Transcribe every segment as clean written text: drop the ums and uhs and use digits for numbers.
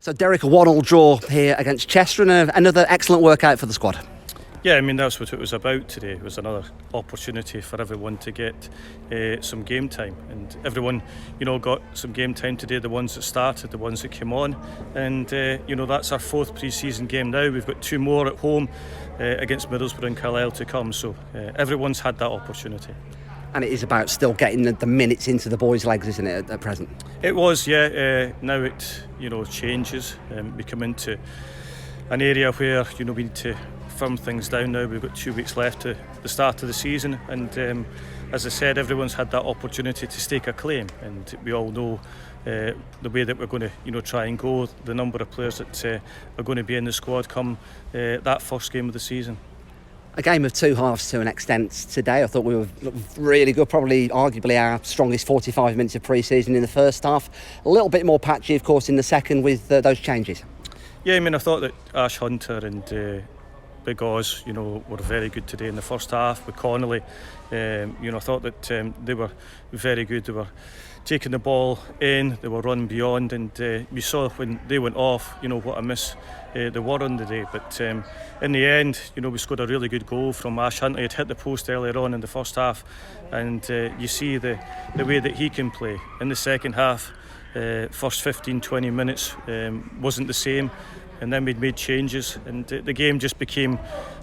So Derek, a 1-1 draw here against Chester and another excellent workout for the squad. Yeah, I mean that's what it was about today. It was another opportunity for everyone to get some game time, and everyone, got some game time today. The ones that started, the ones that came on, and that's our fourth pre-season game now. We've got two more at home against Middlesbrough and Carlisle to come. So everyone's had that opportunity. And it is about still getting the minutes into the boys' legs, isn't it, at present? It was, yeah. Now it, changes. We come into an area where, we need to firm things down now. We've got 2 weeks left to the start of the season. And as I said, everyone's had that opportunity to stake a claim. And we all know the way that we're going to, try and go, the number of players that are going to be in the squad come that first game of the season. A game of two halves to an extent today. I thought we were really good, probably arguably our strongest 45 minutes of pre-season in the first half. A little bit more patchy, of course, in the second with those changes. Yeah, I mean, I thought that Ash Hunter and Big Oz, were very good today in the first half. With Connolly, I thought that they were very good. They were taking the ball in, they were running beyond, and we saw when they went off, what a miss they were on the day. But in the end, we scored a really good goal from Ash Hunter. He had hit the post earlier on in the first half, and you see the way that he can play. In the second half, first 15-20 minutes wasn't the same, and then we'd made changes, and the game just became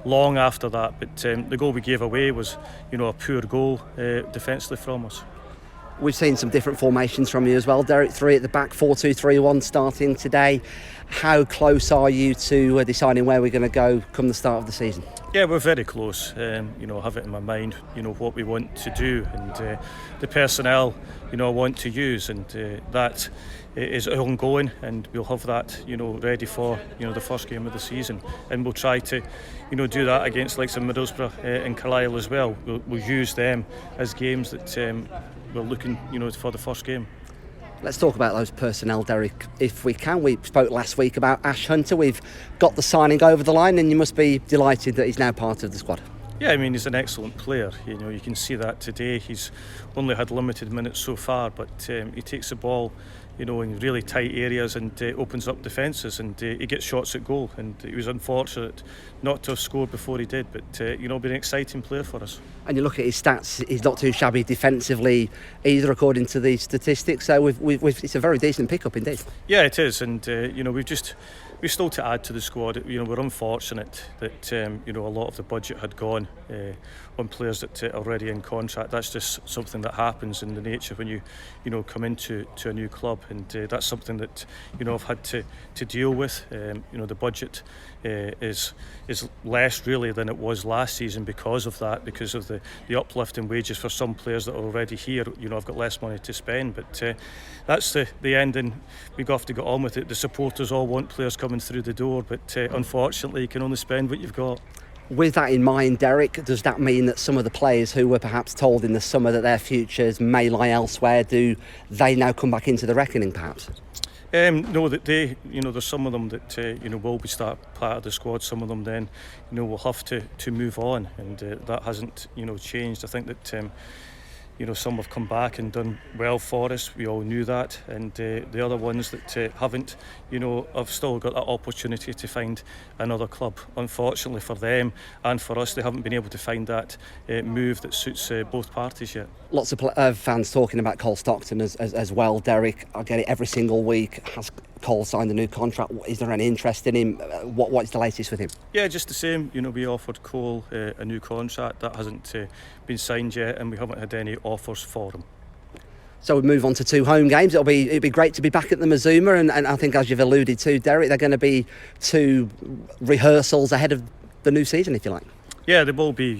long after that. But the goal we gave away was, a poor goal defensively from us. We've seen some different formations from you as well, Derek. 3 at the back, 4-2-3-1 starting today. How close are you to deciding where we're going to go come the start of the season? Yeah, we're very close. I have it in my mind, what we want to do, and the personnel, I want to use, and that is ongoing, and we'll have that, ready for, the first game of the season, and we'll try to, do that against like some Middlesbrough and Carlisle as well. We'll use them as games that we're looking, for the first game. Let's talk about those personnel, Derek, if we can. We spoke last week about Ash Hunter. We've got the signing over the line, and you must be delighted that he's now part of the squad. Yeah, I mean, he's an excellent player. You can see that today. He's only had limited minutes so far, but he takes the ball, in really tight areas and opens up defences, and he gets shots at goal. And he was unfortunate not to have scored before he did, but been an exciting player for us. And you look at his stats; he's not too shabby defensively either, according to the statistics. So it's a very decent pickup indeed. Yeah, it is, and we've still to add to the squad. We're unfortunate that a lot of the budget had gone on players that are already in contract. That's just something that happens in the nature when you come into a new club, and that's something that I've had to deal with. The budget is less really than it was last season because of that, because of the uplift in wages for some players that are already here. I've got less money to spend, but that's the end, and we have to get on with it. The supporters all want players coming through the door, but unfortunately you can only spend what you've got. With that in mind, Derek, does that mean that some of the players who were perhaps told in the summer that their futures may lie elsewhere, do they now come back into the reckoning perhaps? No, that they, there's some of them that will be part of the squad. Some of them then, will have to move on, and that hasn't changed. I think that some have come back and done well for us. We all knew that, and the other ones that haven't, have still got that opportunity to find another club. Unfortunately for them and for us, they haven't been able to find that move that suits both parties yet. Lots of fans talking about Cole Stockton as well, Derek. I get it every single week. Has Cole signed a new contract? Is there any interest in him? What's the latest with him? Yeah, just the same. We offered Cole a new contract. That hasn't been signed yet, and we haven't had any offers for him. So we move on to 2 home games. It'll be great to be back at the Mazuma, and I think, as you've alluded to, Derek, they're going to be 2 rehearsals ahead of the new season, if you like. Yeah, they will be.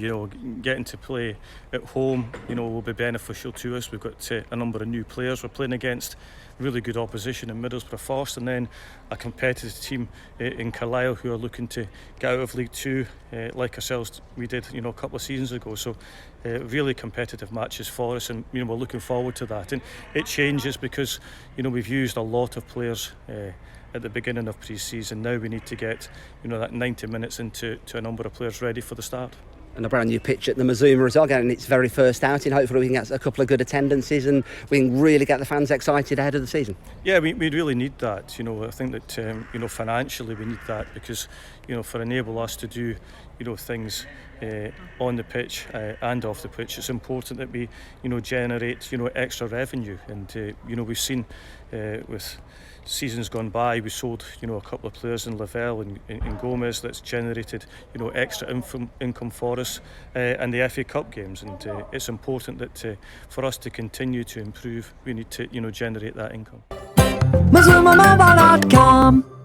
Getting to play at home, will be beneficial to us. We've got a number of new players. We're playing against really good opposition in Middlesbrough first, and then a competitive team in Carlisle who are looking to get out of League Two, like ourselves we did, a couple of seasons ago. So really competitive matches for us, and we're looking forward to that. And it changes because we've used a lot of players at the beginning of pre-season. Now we need to get that 90 minutes into a number of players ready for the start. And a brand new pitch at the Mazuma as well, getting its very first outing. Hopefully we can get a couple of good attendances and we can really get the fans excited ahead of the season. Yeah, we really need that. I think that financially we need that, because for enable us to do things on the pitch and off the pitch, it's important that we generate extra revenue. And we've seen with seasons gone by, we sold a couple of players in Lavelle and Gomez that's generated extra income for us, and the FA Cup games. And it's important that for us to continue to improve, we need to generate that income. Mazumamobile.com